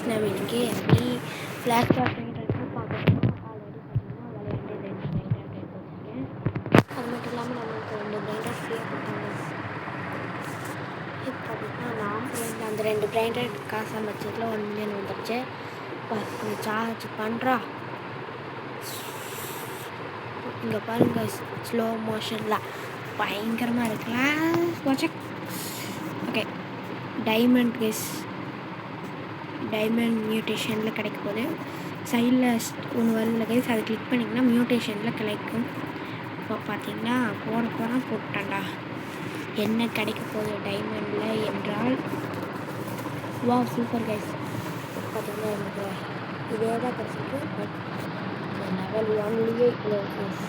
நம்ம இன்றைக்கி எப்படி ஃப்ளாஷ் பேக் பெயிண்டர்ஸ்னு பார்க்கணும்னா ஆல்ரெடி பார்த்தீங்கன்னா விளையாண்டு 2 பெயிண்டர் எடுத்து வச்சுருக்கேன். அது மட்டும் இல்லாமல் நம்மளுக்கு 2 பெயிண்டர் ஃப்ரீயாக கொடுத்தாங்க. இப்போ பார்த்தீங்கன்னா நான் அந்த 2 பெயிண்டர் காசு சமைச்சதில் 1 மில்லியன் வந்துடுச்சு. கொஞ்சம் சார்ஜ் பண்ணுறா. இங்கே பாருங்க, ஸ்லோ மோஷனில் பயங்கரமாக இருக்குல்ல. ஓகே, டைமண்ட் மியூட்டேஷனில் கிடைக்க போகுது. சைடில் ஒன்று வருதுல கைஸ், அதை கிளிக் பண்ணிங்கன்னா மியூட்டேஷனில் கிடைக்கும். இப்போ பார்த்தீங்கன்னா போட்டான்டா. என்ன கிடைக்க போகுது டைமண்டில் என்றால், வா சூப்பர் கைஸ். பார்த்தீங்கன்னா எனக்கு இதே தான் கிடச்சிருக்கு. பட் லெவல் 1லேயே இவ்வளோ கைஸ்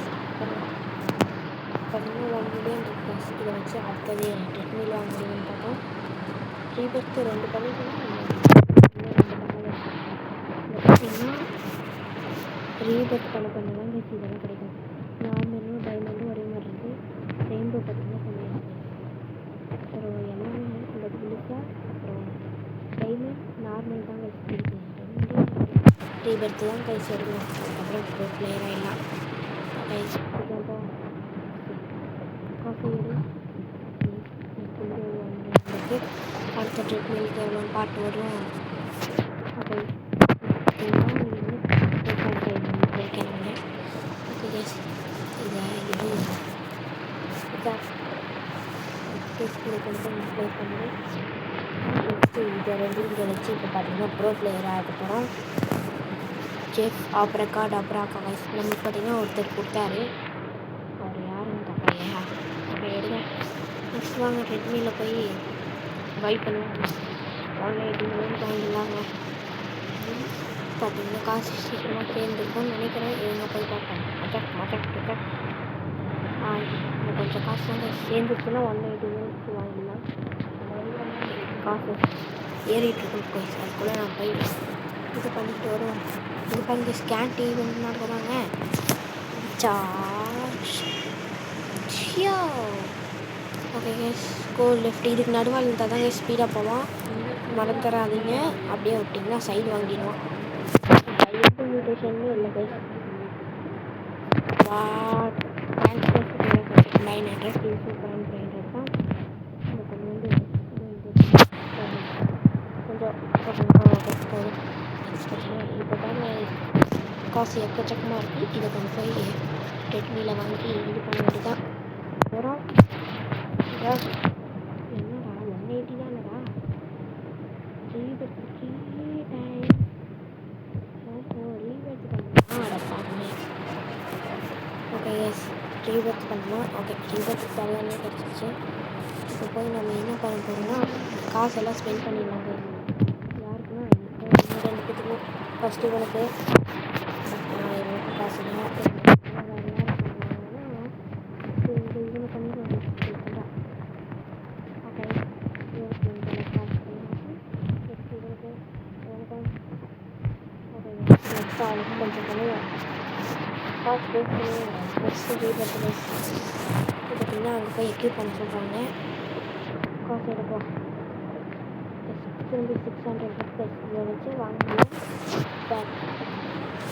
பார்த்தீங்கன்னா 1 மில்லியன் கைஸ். இதை வச்சு அடுத்தது ட்ரெட்மில் வாங்க முடியும்னு பார்த்தோம். ரீபர்த்து 2 பண்ணிட்டோம்னா பார்த்தீங்கன்னா ரீபர்த் பண்ண தான் கைஸ் இதெல்லாம் கிடைக்கும். நார்மலும் டைமண்டும் ஒரே மாதிரி இருக்குது. ரெயின்போ பார்த்தீங்கன்னா கம்மியாக இருக்குது. அப்புறம் எல்லாமே இந்த புதுசாக அப்புறம் டைமண்ட் நார்மல் தான் கைஸ் இருக்குது. ரீபர்த்து தான் கைஸ் எடுக்கணும். அதுக்கப்புறம் ப்ரோ பிளேயராக எல்லாம் கைஸ் காஃபி எடு அடுத்த ட்ரெட்மிலுக்கு எவ்வளோ பாட்டு வரும். ஓகே ப்ளே பண்ணுறேன். நெக்ஸ்ட்டு இதை வச்சு இப்போ பார்த்தீங்கன்னா ப்ரோ பிளேயராக இருக்க போகிறோம். ஜெஃப் ஆப்ரகாட் அப்ராக்கா கைஸ் நம்மளுக்கு பார்த்தீங்கன்னா ஒருத்தர் கொடுத்தாரு. அவர் யாருன்னு தப்பையா அப்போ எடுங்க. நெக்ஸ்ட் வாங்க ரெட்மியில் போய் பை பண்ணுவாங்க. 180 மில்லியன் வாங்கிடலாங்க. பார்த்தீங்கன்னா காசு சீக்கிரமாக சேர்ந்துருக்கும்னு நினைக்கிறேன். இவங்க போய் பார்ப்பேன். மச்சக் கொஞ்சம் காசு தாங்க சேர்ந்துருச்சுன்னா 180 மில்லியனுக்கு வாங்கிடலாம். காசு ஏறிட்டுருக்கும் கைஸ். அதுக்குள்ளே நான் போய் இது பண்ணிட்டு வருவேன். இது பண்ணி ஸ்கேன் டிவி நடக்கிறாங்க. Okay guys, go left. இதுக்கு நடுவால் இருந்தால் தான் கைஸ் ஸ்பீடாக போவான். மறந்துடாதீங்க. அப்படியே விட்டிங்கன்னா சைடு வாங்கிடுவான். மியூட்டேஷன்மே இல்லை கைஸ். வாட் ட்ரான்ஸ்ஃபர் 900 சூப்பரான பெயிண்டர் தான். கொஞ்சம் இப்போ தானே காசு எக்கச்சக்கமாக இருக்குது. இதை கொண்டு போய் ரெட்மியில் வாங்கி இது பண்ண வேண்டியதான். அப்புறம் என்னடா 180 தானடா ரீபர்த் 3 டைம். ரீபர்த் பண்ணலாம். ஓகே எஸ், ரீபர்த் பண்ணலாம். ஓகே, ரீபர்த் தரலாமே கிடச்சிச்சு. இப்போ போய் நம்ம என்ன பண்ண போகிறோம்னா காசெல்லாம் ஸ்பெண்ட் பண்ணிடலாங்க. யாருக்குன்னா ரெண்டு பேத்துக்கும் ஃபஸ்ட்டு இவனுக்கு காசு தான். இவனை பண்ணிடுவாங்க. ஓகே, இவனுக்கு நெக்ஸ்ட் அவனுக்கு கொஞ்சம் பண்ணுவோம். காசு பேஸ் பண்ணுவோம். நெக்ஸ்ட்டு ரீபர்த் பேஸ் பார்த்தீங்கன்னா அங்கே போய் எக்யூப் பண்ண சொல்கிறாங்க. காசு எடுப்போம். திரும்பி 600 ப்ளஸ் இதை வச்சு வாங்கணும். பேக்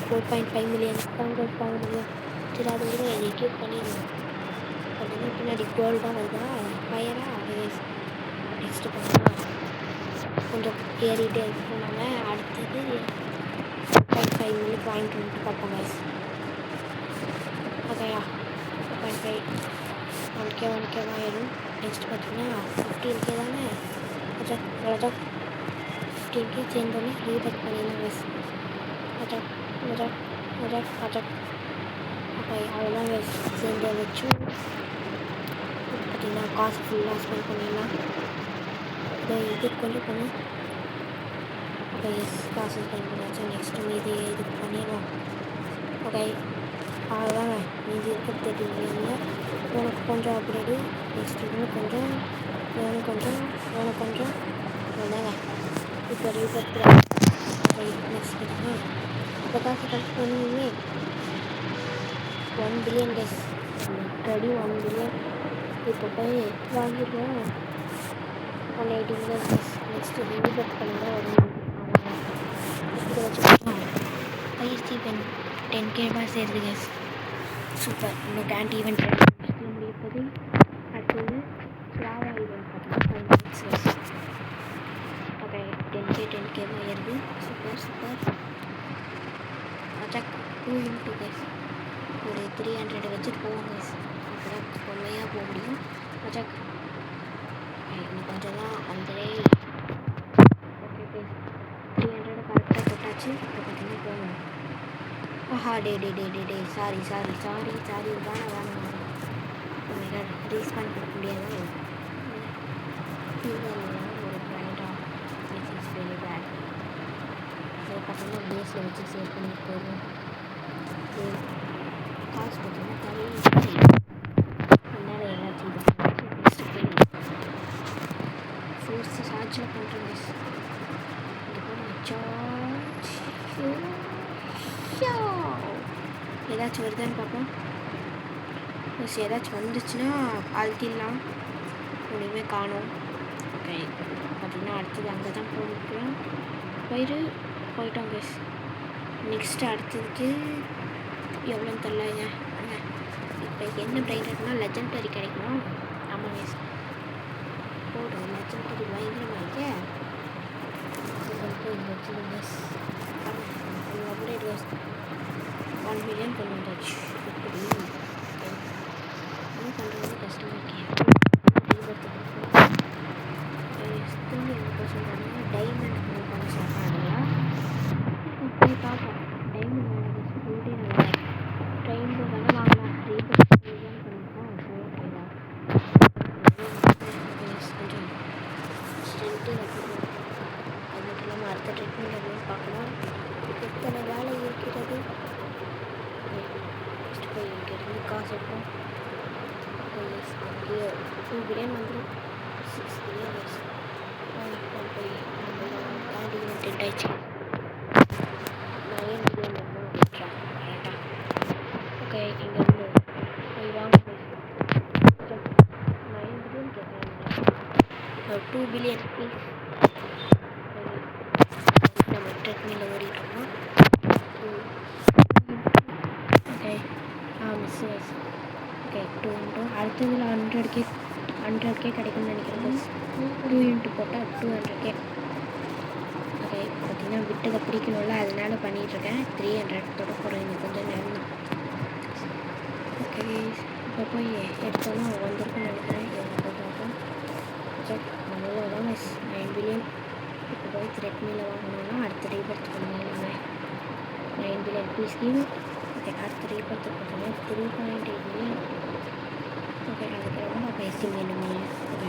4.5 மில்லியன் தான் வாங்க முடியும். சரி, அது கூட எக்யூப் பண்ணிடணும். பார்த்தீங்கன்னா பின்னாடி கோல்டாக வருதா ஃபயராக. நெக்ஸ்ட்டு பார்த்தீங்கன்னா கொஞ்சம் ஏறிட்டே இருக்கோம். நாங்கள் அடுத்தது 4.5 மில்லியன் வாங்கிட்டு வந்துட்டு பார்ப்போம் கைஸ். ஓகேயா, 4.5 1K ஆயிடும். நெக்ஸ்ட் பார்த்தீங்கன்னா 15K தானே. அவ்வளோதான் 15K சேர்ந்தோடனே ரீபர்த் பண்ணிடலாம் கைஸ். ஓகே, அவ்வளோதான் கைஸ். சேர்ந்து வச்சு பார்த்தீங்கன்னா காசு ஃபுல்லாக ஸ்பெண்ட் பண்ணிடலாம். இது கொஞ்சம் பண்ணு. ஓகே எஸ், காசு ஸ்பெண்ட் பண்ணியாச்சு. நெக்ஸ்ட்டு மீதி இதுக்கு பண்ணிடுவோம். ஓகே, அவ்வளோதாங்க. மீதி இருக்க தெரியல. உனக்கு கொஞ்சம் அப்கிரேடு. நெக்ஸ்ட்டு இன்னும் கொஞ்சம் அவ்வளோதாங்க. இப்போ ரீபர்த்தில் நெக்ஸ்ட் பார்த்தீங்கன்னா இப்போ காசு கலெக்ட் பண்ணுவீங்க 1 பில்லியன் கைஸ். ஆல்ரெடி 1 பில்லியன் இப்போ போய் வாங்கிடுவோம். 180 மில்லியன் கைஸ். நெக்ஸ்ட்டு ரீபர்த் பண்ணுங்க. ஈவெண்ட் 10K பார் சேருது கைஸ். சூப்பர். இன்னும் கேண்ட் ஈவெண்ட் முடிப்பது. அடுத்தது ஸ்லாவா ஈவெண்ட் பார்த்தீங்கன்னா 5 மினிட்ஸ். ஓகே 10K ஏறுது. சூப்பர். அச்சாக் 2x2 guys. ஒரு 300 வச்சுட்டு போவோம் கைஸ். அப்புறம் பொம்மையாக போக முடியும். அச்சாக் இன்னும் கொஞ்சம் தான் வந்துடே. ஓகே கைஸ் 300 கரெக்டாக தொட்டாச்சு. இப்போ பார்த்தீங்கன்னா போகணும். ஆஹா டே சாரி வேணாம். ரீஸ்பான் பண்ண முடியாது. ஒரு பிரைடாக திஸ் இஸ் வெரி பேட். அது பார்த்தீங்கன்னா பேஸில் வச்சு சேவ் பண்ணிட்டு போயிடும். காசு பார்த்தீங்கன்னா தலையில் என்னால் எல்லாத்தையும் பெஸ்ட்டு போய் ஃபோர்ஸு சார்ஜில் பண்ணுறேன் மிஸ். ஏதாச்சும் வருதான்னு பார்ப்போம். மிஸ் ஏதாச்சும் வந்துச்சுன்னா அழுத்திடலாம். ஒன்றுமே காணும். ஓகே பார்த்தீங்கன்னா அடுத்தது அங்கே தான் போகிறோம். போயிட்டோம் மிஸ். நெக்ஸ்ட்டு அடுத்ததுக்கு எவ்வளோன்னு தெரிலங்க. இப்போ என்ன பிரைட் இருக்குன்னா லெஜெண்டரி கிடைக்கணும். ஆமாம் மிஸ் போடுறோம். லெஜெண்டரி பயங்கரமாக மிஸ் அப்டேட் மிஸ் 1 மில்லியன் கொண்டு வந்தாச்சு. எப்படி என்ன பண்ணுறது கஷ்டமாக இருக்கேன். திரும்பி என்ன சொல்கிறாங்க டைமண்ட் மூவ் பண்ண சொல்கிறாங்களா? போய் பார்ப்போம். டைமண்ட் வேணும் ஃபுல்டே நல்லா ட்ரெயினில் தானே வாங்கலாம். ரீபர்த் பண்ணிப்போம். ஓகேவா கொஞ்சம் ஸ்ட்ரென்த்து வைக்கணும். அது மட்டும் இல்லாமல் அடுத்த ட்ரீட்மெண்ட் எதுவும் பார்க்கலாம். எத்தனை வேலை இருக்கிறது. ஃபஸ்ட்டு போய் இங்கிருந்து காசு எடுப்போம். அங்கேயே 2 பில்லியன் வந்துடும். 6 பில்லியன் போய் நம்மளோட கார்டு டெட் ஆயிடுச்சு. 9 பில்லியன் வரணும் விட்றா கரெக்டாக. ஓகே இங்கேருந்து போய் வாங்க 9 பில்லியன் கேட்குறாங்க. 2 பில்லியன் ப்ளீஸ். நம்ம ட்ரெட்மில்ல ஓடிட்டோம். ஓகே மிஸ் ஓகே 2 அடுத்ததில் 100K கிடைக்கும்னு நினைக்கிறேன். 2 போட்டால் 200K. ஓகே பார்த்தீங்கன்னா விட்டதை பிடிக்கணும்ல, அதனால பண்ணிகிட்ருக்கேன். 300 தொட போகிறேன் இன்னும் கொஞ்சம் நேரம் தான். ஓகே இப்போ போய் எடுத்தோன்னா வந்திருக்குன்னு நினைக்கிறேன். போய் பார்ப்போம். அவ்வளோதான் மிஸ் 9 பில்லியன். இப்போ போய் த்ரெட்மில்ல வாங்கினோன்னா அடுத்த ரீபர்த் பண்ணுவாங்க. 9 பில்லியன் ப்ளீஸ் கிவ். ஓகே அடுத்த ரீபர்த் பார்த்தீங்கன்னா 3.8 மில்லியன். ஓகே அதுக்கு ரொம்ப பேசி வேணுமே. ஓகே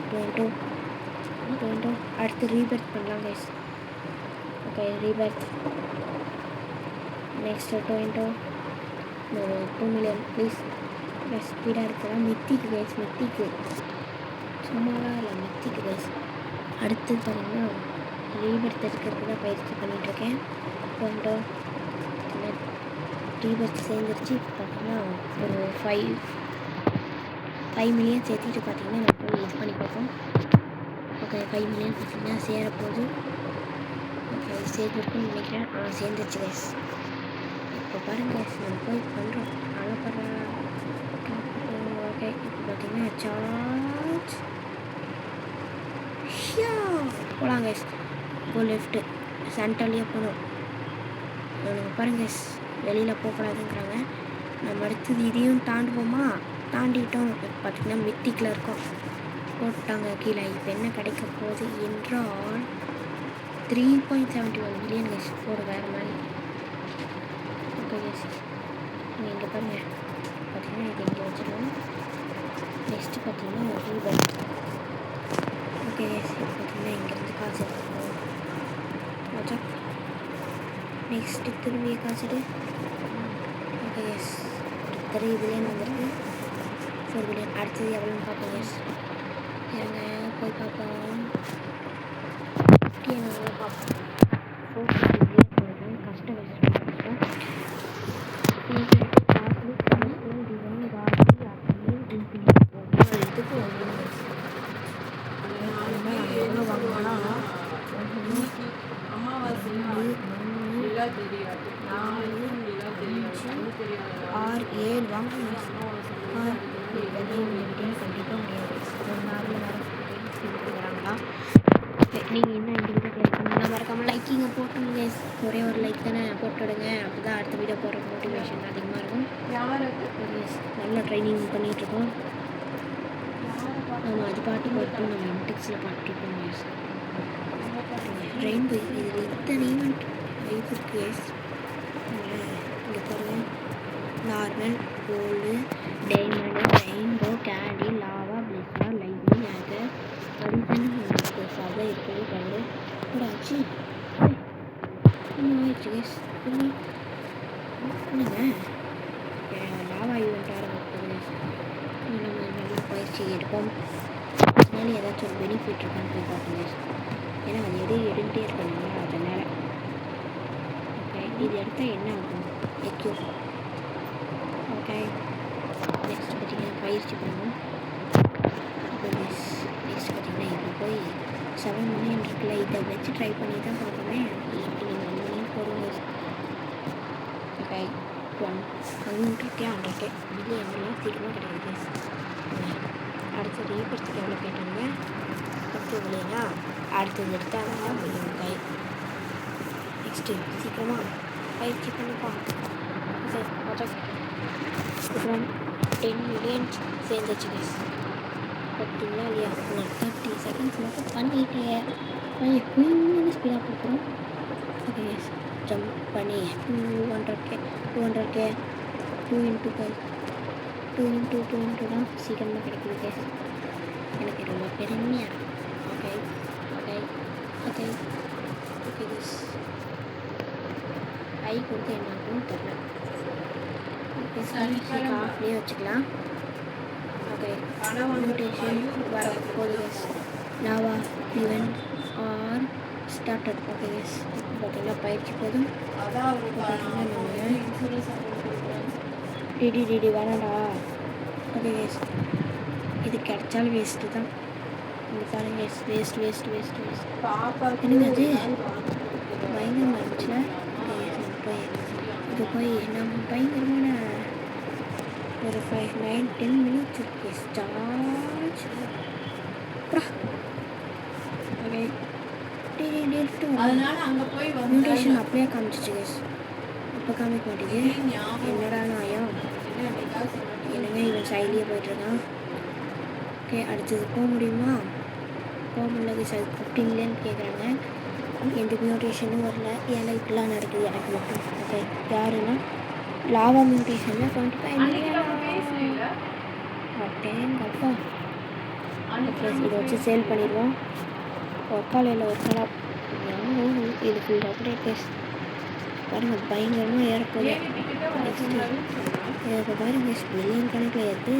2 அடுத்து ரீபர்த் பண்ணலாம் guys. Okay Rebirth next 2 million please. ஸ்பீடாக இருக்கலாம். மித்திக்கு கைஸ், மித்திக்கு சும்மாவாக இல்லை, மித்திக்கு கைஸ். அடுத்து பார்த்தீங்கன்னா ரீபர்த் எடுக்கிறதுக்கு தான் பயிற்சி பண்ணிகிட்ருக்கேன். ரீபர்த் சேர்ந்துருச்சு. இப்போ பார்த்தீங்கன்னா ஒரு 5 மில்லியன் சேர்த்துட்டு பார்த்தீங்கன்னா நம்ம போய் இது பண்ணி பார்ப்போம். ஓகே 5 மில்லியன் பார்த்தீங்கன்னா சேரப்போகுது. ஓகே சேர்ந்துருக்குன்னு நினைக்கிறேன். சேர்ந்துருச்சு கைஸ். இப்போ பாருங்கள் நம்ம போய் பண்ணுறோம். அழப்படுறேன். ஓகே இப்போ பார்த்தீங்கன்னா சார்ஜ் போகலாம் கைஸ். இப்போ லெஃப்ட்டு சென்டர்லேயே போகணும். பாருங்க வெளியில் போகக்கூடாதுங்கிறாங்க. நம்ம அடுத்தது இதையும் தாண்டுவோமா? தாண்டிட்டோம். பார்த்திங்கன்னா மித்திக்கில் இருக்கோம். போட்டாங்க கீழே. இப்போ என்ன கிடைக்க போகுது என்றால் 3.71 மில்லியன் கைஸ். போகிற வேறு மாதிரி. ஓகே கைஸ் நீங்கள் இங்கே பாருங்கள். பார்த்திங்கன்னா இது இங்கே வச்சுருவோம். நெக்ஸ்ட்டு பார்த்திங்கன்னா ரீபர்த். ஓகே கைஸ் இப்போ பார்த்திங்கன்னா இங்கேருந்து காசு எடுத்துக்கணும். வச்சா நெக்ஸ்ட்டு திரும்பி காசுட்டு. ஓகே எஸ் 3 பில்லியன் வந்துருக்கு. 4 பில்லியன் அடுத்தது எவ்வளோன்னு பார்ப்போம். எஸ் இருங்க போய் பார்ப்போம். 50 எவ்வளோ பார்ப்போம். 4 பில்லியன் போடுறது கஷ்டம். காசு டிசைன் காசு அப்படியே இதுக்கு எவ்வளோ வாங்கினா R7 வாங்க கண்டிப்பாக முடியாது. ஒரு நாளில் வேறு கொடுக்குறாங்களா? நீங்கள் என்ன இந்த வீடியோ கேட்கணும்னா மறக்காமல் லைக்கிங்க போட்டுருங்க. ஒரே ஒரு லைக் தானே போட்டுவிடுங்க. அப்போ தான் அடுத்த வீடியோ போடுற மோட்டிவேஷன் அதிகமாக இருக்கும். நல்லா ட்ரைனிங் பண்ணிகிட்ருக்கோம். நம்ம அது பாட்டு போட்டு நம்ம இன்டெக்ஸில் பாட்டுருக்கோம். ரெயின்போ இதில் இத்தனை ஈவெண்ட் இருக்குது. இங்கே பாருங்கள், normal, gold, diamond, rainbow, candy, lava, blizzard, lightning, auger, addition சாதா இருக்குது. கலரு கூட ஆச்சு. இன்னும் ஆயிடுச்சு கேஸ். என்னங்க லாவா ஈவெண்ட் ஆரம்பிக்குது. நம்ம நல்லா பயிற்சி எடுப்போம். அதனால ஏதாச்சும் ஒரு பெனிஃபிட் இருக்கான்னு போய் பார்ப்போம் கேஸ். ஏன்னா அது எடுத்துகிட்டே இருக்கணுங்களா, அதனால். ஓகே, இது எடுத்தால் என்ன ஆகும்? எக்யூ. ஓகே, நெக்ஸ்ட் பார்த்திங்கன்னா பயிற்சி பண்ணுவோம். இப்போ நெக்ஸ்ட் பார்த்திங்கன்னா இப்போ போய் 7 மில்லியன் இருக்குல்ல, இதை வச்சு ட்ரை பண்ணி தான் பார்ப்போமே. நீங்கள் 1 மில்லியன் போடுங்க. ஓகே, 100K 100K மில்லியன்லாம் சீக்கிரமாக கிடைக்குது. அடுத்த ரீபர்த்துக்கு எவ்வளோ கேட்டாங்க? 10 மில்லியனா? அடுத்தது எடுத்தாங்கன்னா மில்லியன் கை. நெக்ஸ்ட்டு சீக்கிரமாக பயிற்சி பண்ணிப்பா. சரி, அப்புறம் 10 மில்லியன் சேர்ந்துச்சு கேஸ். பார்த்தீங்களா இல்லையா? நான் 30 செகண்ட்ஸ் மட்டும் பண்ணிட்டேன். கொஞ்சம் ஸ்பீடாக கொடுக்குறோம். ஓகே கேஸ், ஜம்ப் பண்ணி 200K 2 into 5 2 into 2 தான் சீக்கிரமாக கிடைக்குது கேஸ். எனக்கு ரொம்ப பெருமையாக இருக்குது. Okay okay okay okay guys. ஐ கொடுத்து என்ன ஆகும்னு தெரியல. ஆஃப்லேயே வச்சுக்கலாம். ஓகே, மியூட்டேஷன் வர போகுது case. Lava event are started. Okay case, இப்போ பார்த்தீங்கன்னா பயிற்சி போதும். பார்த்தீங்கன்னா டிடி வேணாண்டா. ஓகே கேஸ், இது கிடைச்சாலும் வேஸ்ட்டு தான். இந்த பாருங்க கேஸ், வேஸ்ட் என்னங்க அது பயங்கரமாக இருந்துச்சுல. இது போய் நம்ம பயங்கரமான ஒரு 5, 9, 10 மினிட்ஸ் இருக்கு சார்ஜ். ஓகே, மியூட்டேஷன் அப்படியே காமிச்சிச்சு கேஸ். இப்போ காமிக்க மாட்டேங்குது. என்னடா நாயம், என்னங்க இவன் சைட்லேயே போயிட்டுருக்கான். ஓகே, அடுத்தது போக முடியுமா? போக முடியல கேஸ். அது 15 மில்லியன் கேட்குறாங்க. எந்த மியூட்டேஷனும் வரல. ஏன்னா இப்படிலாம் நடக்குது எனக்கு மட்டும். ஓகே, யாருன்னா லாவா மியூட்டேஷனில் 25 மில்லியன். அப்பா ஓகே, இதை வச்சு சேல் பண்ணிடுவோம். ஒர்க்காலையில் ஒர்க்காலாக இது ஃபுல் அப்படியே கேஸ். பாருங்கள் பயங்கரமாக ஏறப்போகுது. நெக்ஸ்ட்டு இப்போ பாருங்க கேஸ், மில்லியன் கணக்கில் ஏற்று.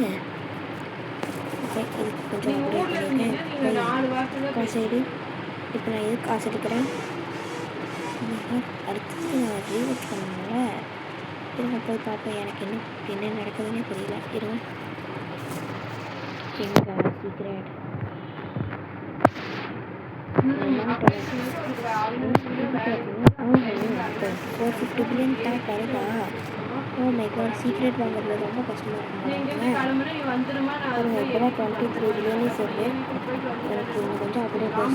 ஓகே, இதுக்கு கொஞ்சம் அப்படியே பண்ணியிருக்கேன். காசு எடு. இப்போ நான் எதுக்கு காசு எடுக்கிறேன்? அடுத்தது நான் ரீவர்ட் பண்ணனால இருங்க போய் பார்ப்பேன். எனக்கு என்ன நடக்குதுன்னே தெரியல. இருங்க, எங்கள் சீக்ரெட் 450 பில்லியன் டேக் வருதா? ஓ மை காட், சீக்ரெட் வாங்குறது ரொம்ப கஷ்டமாக இருக்குங்க. இப்போ தான் 23 பில்லியனே சரி. எனக்கு கொஞ்சம் அப்படியே பேச.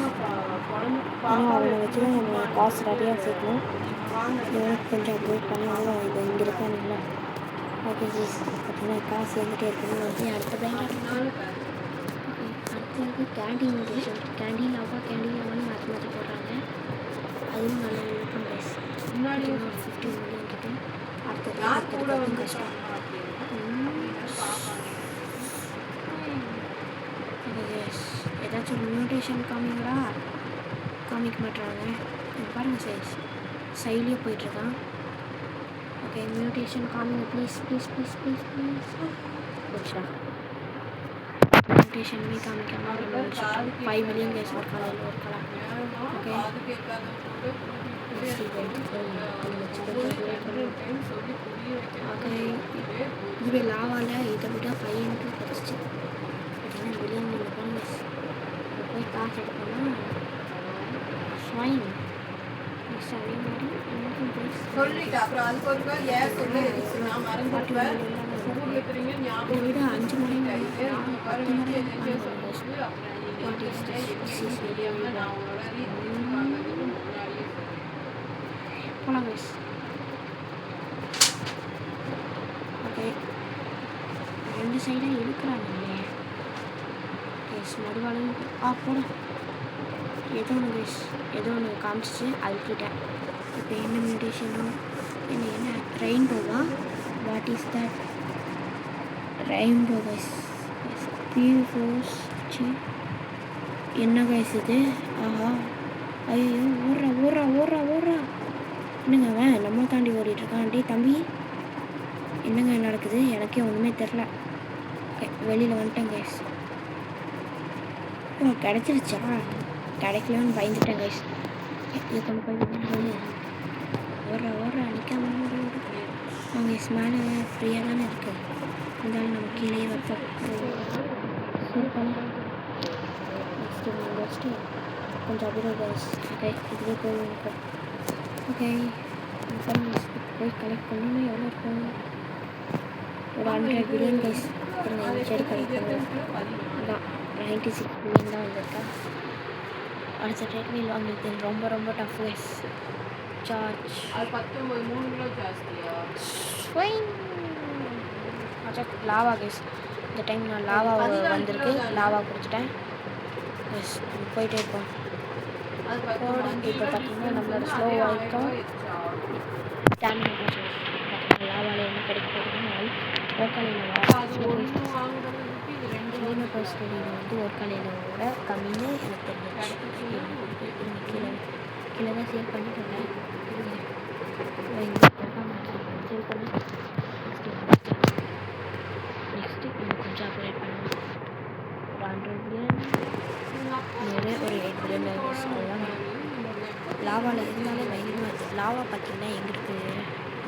ஆனால் அவனை வச்சு தான் நம்ம காசு நிறையா சேர்க்கணும். எனக்கு கொஞ்சம் அப்டேட் பண்ணாலும் இது இங்கே இருக்கானுங்களா. ஓகே ஜீஸ், பார்த்தீங்கன்னா காசு வந்துகிட்டே இருக்கணும். அப்படியே அடுத்த பேங்க் அடுத்தது கேண்டி மியூட்டேஷன். கேண்டி லாவான்னு மாற்றி போடுறாங்க. அதுவும் நல்லா இருக்கும் கைஸ். முன்னாடி 15 மில்லியன் கிட்ட. அடுத்தது கஷ்டம். ஏதாச்சும் மியூட்டேஷன் காமிங்களா? காமிக்க மாட்டுறாங்க. பாருங்கள் சைஸ் சைட்லேயே போயிட்டுருக்கான். ஓகே, மியூட்டேஷன் காமிங்க ப்ளீஸ். போச்சுடா, மியூட்டேஷனுமே காமிக்காமல் 5 மில்லியன் கேஸ் ஒர்க்கலாம். ஓகே, ஓகே, இதுவே லாவாவில் இதை விட 5 into கிடச்சிச்சு. பார்த்தீங்கன்னா பில்லியன் இருப்பாங்க. போய் காசு எடுப்போம்னா ஸ்வைன் நெக்ஸ்ட் அதே மாதிரி சொல்லிட்டு அப்புறம் அதுக்கு ஒரு ஏன் சொல்லி நான் மறந்துருப்பேன் ஊரில் இருக்கிறீங்க ஞாபகம் விட 5 மணி 10 மணி வாட் இஸ் திஸ் போலாம் கைஸ். ஓகே, 2 சைடாக இருக்கிறாங்களே கைஸ். மறுவாளையும் போடும் ஏதோ ஒன்று கைஸ், ஏதோ ஒன்று காமிச்சிச்சு அழுத்திட்டேன். இப்போ என்ன மெடிடேஷனோ என்ன ரெயின்போவா? What is that? Rainbow guys. பியூர்ஸ் என்ன கைஸ் இது? ஆஹா, ஐயோ, ஓடுறா ஓடுறா ஓடுறா ஓடுறா. என்னங்க அவன் நம்ம தாண்டி ஓடிட்டுருக்கான். டே தம்பி, என்னங்க நடக்குது? எனக்கே ஒன்றுமே தெரில. வெளியில் வந்துட்டேன் கைஸ். கிடச்சிருச்சா? கிடைக்கலன்னு பயந்துட்டேன் கைஸ். இது கொண்டு போய் ஓடுறா ஓடுறா நிற்காம அவங்க மேலே ஃப்ரீயாக தானே இருக்குது. இருந்தாலும் நம்ம கீழே வைப்போம். நெக்ஸ்ட்டு கொஞ்சம் அப்படியே கைஸ். ஓகே, இதுவே போய் ஓகே போய் கலெக்ட் பண்ணணும். எவ்வளோ இருக்கும்? ஒரு 100 பில்லியன் கைஸ். சரி கலெக்ட் பண்ணுவோம். அதான் 96 பில்லியன் தான் வந்திருக்கா. அடுத்த ட்ரேட்மில் வாங்கிட்டு ரொம்ப ரொம்ப டஃப் கைஸ். சார்ஜ் அது 19 3 கிலோ ஜாஸ்தியா? Lava guys. இந்த டைம் நான் லாவா வந்திருக்கு, லாவா குடிச்சிட்டேன் கைஸ். போயிட்டே இருப்போம். இப்போ பார்த்தீங்கன்னா நம்மளோட ஸ்லோ ஆகிட்டோம். ஸ்டாமினா பார்த்தீங்கன்னா லாவாவில் என்ன கிடைக்க போகுதுன்னா ஓர்காலையில் வந்து ஓர்காலையிலோட கம்மின்னு எனக்கு தெரிஞ்சிச்சு. கீழே தான் சேவ் பண்ணிட்டேன். சேவ் பண்ணி நெக்ஸ்ட்டு கொஞ்சம் அப்டேட் பண்ணுவோம். ஒரு 100 பில்லியன் ஒரு 8 பில்லியன் அதுதான் லாவாவில் இருந்தாலே பயங்கரமாக இருக்குது. லாவா பார்த்தீங்கன்னா எங்கே இருக்குது?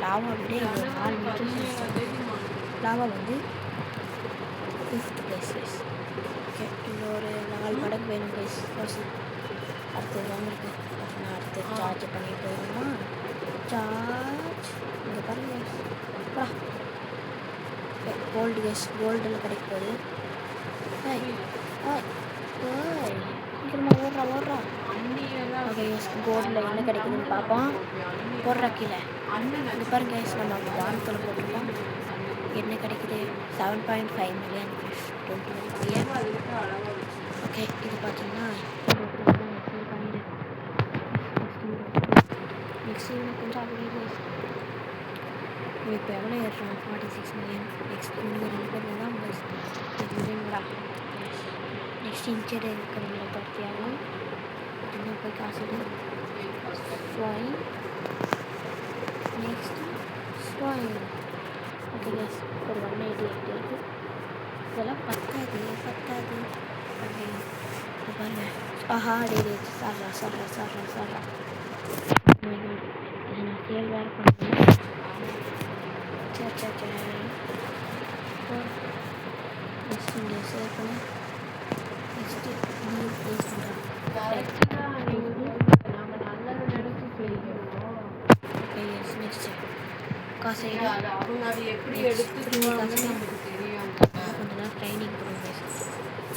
லாவா விட ஒரு 4 மீட்டர் லாவா வந்து 5th பிளேஸ். ஓகே, இன்னொரு 4 மடங்கு வேணும் கைஸ். அடுத்தது வந்துருக்கு. நான் அடுத்து சார்ஜ் பண்ணி போயிடுமா? சார்ஜ் இங்கே பாருங்க. கோல்டு கைஸ், கோல்டில் கிடைக்க போகுது. சீக்கிரமாக ஓடுறா ஓடுறா. ஓகே கைஸ், கோல்டில் என்ன கிடைக்குதுன்னு பார்ப்போம். போடுறா கீழே. இங்கே பாருங்க கைஸ், நம்ம வானத்தில் போட்டுருக்கோம். என்ன கிடைக்குது? 7.5 மில்லியன் 20 மில்லியன். ஓகே, இது பார்த்தீங்கன்னா நெக்ஸ்ட் கொஞ்சம் அப்படியே இப்போ எவ்வளோ ஏறுறோம்? 46 மில்லியன். நெக்ஸ்ட் இன்னும் 2 பேர் தான் 8 மில்லியன்டா. நெக்ஸ்ட் இன்ச்சர் இருக்கிறவங்கள பார்த்தியாலும் இன்னும் போய் காசு ஸ்வாயின். நெக்ஸ்ட்டு ஸ்வாயின். ஓகே கேஸ், ஒரு 188 இருக்குது. இதெல்லாம் பத்தாது. ஓகே, பாருங்க. ஆஹா, டே சாரா இதை நான் சேவ் வேறு பண்ணுறேன். சரி நெக்ஸ்ட் இங்கே சேவ் பண்ணி நெக்ஸ்ட்டு ப்ளேஸ் பண்ணுறேன். ஓகே எஸ், நெக்ஸ்ட்டு காசு எப்படி எடுத்து காசு கொஞ்சம் நேரம் ட்ரைனிங் பண்ணுவோம்.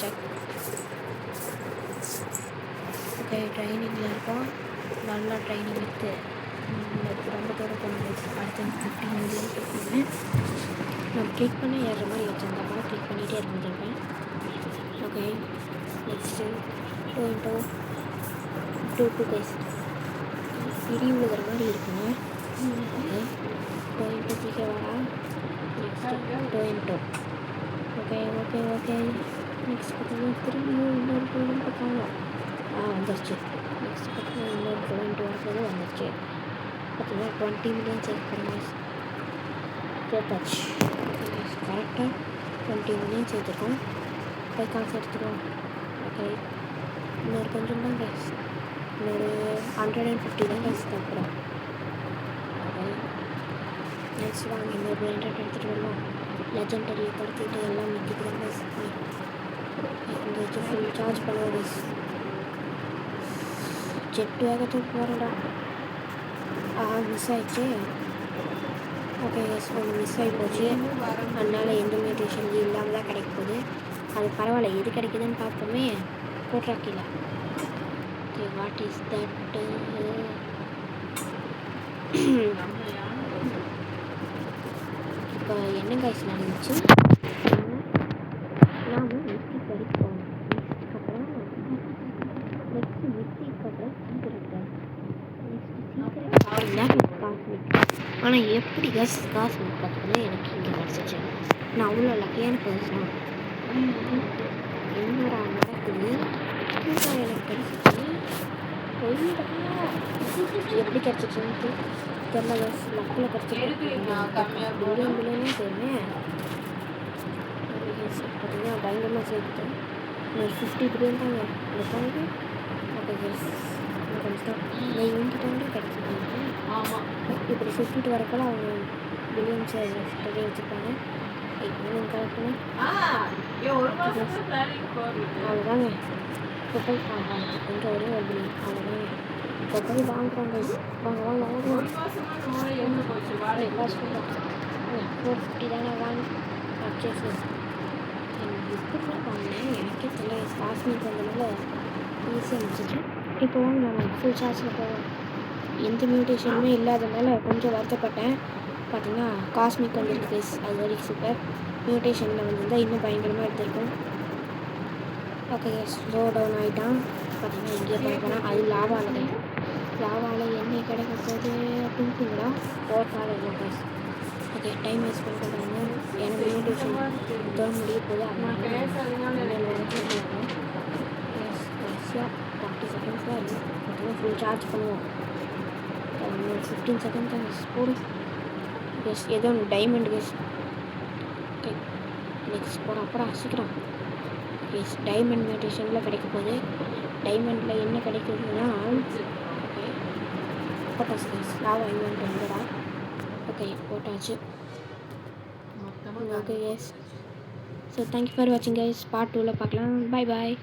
செக். ஓகே, ட்ரைனிங்கில் இருக்கோம். நல்லா ட்ரைனிங் எடுத்து ரொம்ப தூரம் போகணும். அடுத்து 15 மில்லியன் கிளிக் நான் கிளிக் பண்ணி ஏறுற மாதிரி வச்சுருந்தோம்னா கிளிக் பண்ணிகிட்டே இருந்துருப்பேன். Okay, next 2 guys. இடி விழுகிற மாதிரி இருக்குங்க. ஓகே, 2 கிளிக்கவாடா. Next 2 okay. நெக்ஸ்ட் பார்த்தீங்கன்னா திரும்பியும் இன்னொரு கோயின் பார்த்தாங்க. வந்துருச்சு. நெக்ஸ்ட் பார்த்தீங்கன்னா இன்னொரு கோயின் வரப்போது வந்துருச்சு. பார்த்தீங்கன்னா 20 மில்லியன் சேர்க்குறேன். சேர்த்தாச்சு. கரெக்டாக 20 மில்லியன் சேர்த்துருக்கோம். போய் காசு எடுத்துக்கோம். ஓகே, இன்னொரு கொஞ்சம் தான் கைஸ். இன்னொரு 150 தான் கைஸ் தப்புறோம். ஓகே, நெக்ஸ்ட் வாங்க இன்னொரு 200 எடுத்துகிட்டு வரலாம். லெஜெண்டரி படுத்திட்டு எல்லாம் நிற்கிது தான் கைஸ். இந்த வச்சு ஃபுல் சார்ஜ் பண்ணுவோம் கைஸ். ஜெட் வேகத்துக்கு போகிறடா. மிஸ் ஆகிடுச்சு. ஓகே எஸ் ஒன்று மிஸ் ஆகி போச்சு. அதனால் எந்த மியூட்டேஷன் இல்லாமல் தான் கிடைக்க போகுது. அது பரவாயில்ல, எது கிடைக்குதுன்னு பார்ப்போமே. போட்ரா கீழே. Okay what is that? இப்போ என்ன காய்ஸ் நடந்துச்சு? நாம் மிஸ்டிக் வரைக்கும் போகணும். மிஸ்டிக்கு அப்புறம் சீக்கிரம் காஸ்மிக். ஆனால் எப்படி காஸ்மிக் பார்த்தீங்கன்னா எனக்கு இங்கே கிடச்சிச்சு. நான் அவ்வளோ லக்கியான பர்சன். என்னடா நடக்குது? எனக்கு கிடச்சிச்சு. எப்படி கிடச்சிச்சுன்னு தெரியல. லக்கில் கிடச்சிட்டு பில்லியனே தெரியுமே. பார்த்தீங்கன்னா பயங்கரமாக சேர்த்து ஒரு 50 பில்லியன் தாங்க இருக்காங்க. ஓகே கேஸ் கொஞ்சம் நான் இவங்கிட்ட கிடச்சிருக்கேன். இப்படி 50 வரப்பெல்லாம் அவங்க பில்லியன்ஸ் ஸ்டடி வச்சுருப்பாங்க. கலெக்ட் பண்ணி அவ்வளோதாங்க. இப்போ போய் எங்கே ஒரே ஒரு பில்லியன் அவ்வளோதாங்க. இப்போ போய் வாங்குறாங்க. வாங்க 450 தானே வாங்க பர்ச்சேஸு. பிஸ்கட்லாம் வாங்கினேன். எனக்கே தெரியல காஸ்மிக் வந்ததுனால ஈஸியாக இருந்துச்சு. இப்போ வாங்க நம்ம ஃபுல் சார்ஜில் போவோம். எந்த மியூட்டேஷனுமே இல்லாததுனால கொஞ்சம் வருத்தப்பட்டேன். பார்த்தீங்கன்னா காஸ்மிக் வந்துருக்கு கேஸ். அது வரைக்கும் சூப்பர். மியூட்டேஷனில் வந்திருந்தால் இன்னும் பயங்கரமாக எடுத்திருக்கும். ஓகே ஸ்லோ டவுன் ஆகிட்டான். பார்த்தீங்கன்னா எங்கேயே போனால் அது லாவாவில் என்ன கிடைக்க போகுது அப்படின்ட்டுங்களா போட்டால் இல்லை கேஸ். ஓகே டைம் வேஸ்ட் பண்ணிட்டு எனக்கு மியூட்டேஷன் தோற முடிய போகுது. அதனால 40 செகண்ட்ஸ் தான் இருக்குது. பார்த்தீங்கன்னா ஃபுல் சார்ஜ் பண்ணுவோம். 15 செகண்ட் தான் போடும். எஸ் ஏதோ ஒன்று டைமண்ட் கேஸ். ஓகே நெக்ஸ்ட் போகிறோம். அப்புறம் சீக்கிரம் எஸ் டைமண்ட் மியூட்டேஷனில் கிடைக்க போகுது. டைமண்டில் என்ன கிடைக்குதுன்னா ஓகே போட்டாச்சு கேஸ். லாவா இவெண்ட் வந்துடா. ஓகே போட்டாச்சு. Okay yes so thank you for வாட்சிங் கைஸ். பார்ட் 2ல் பார்க்கலாம். பாய் பாய்.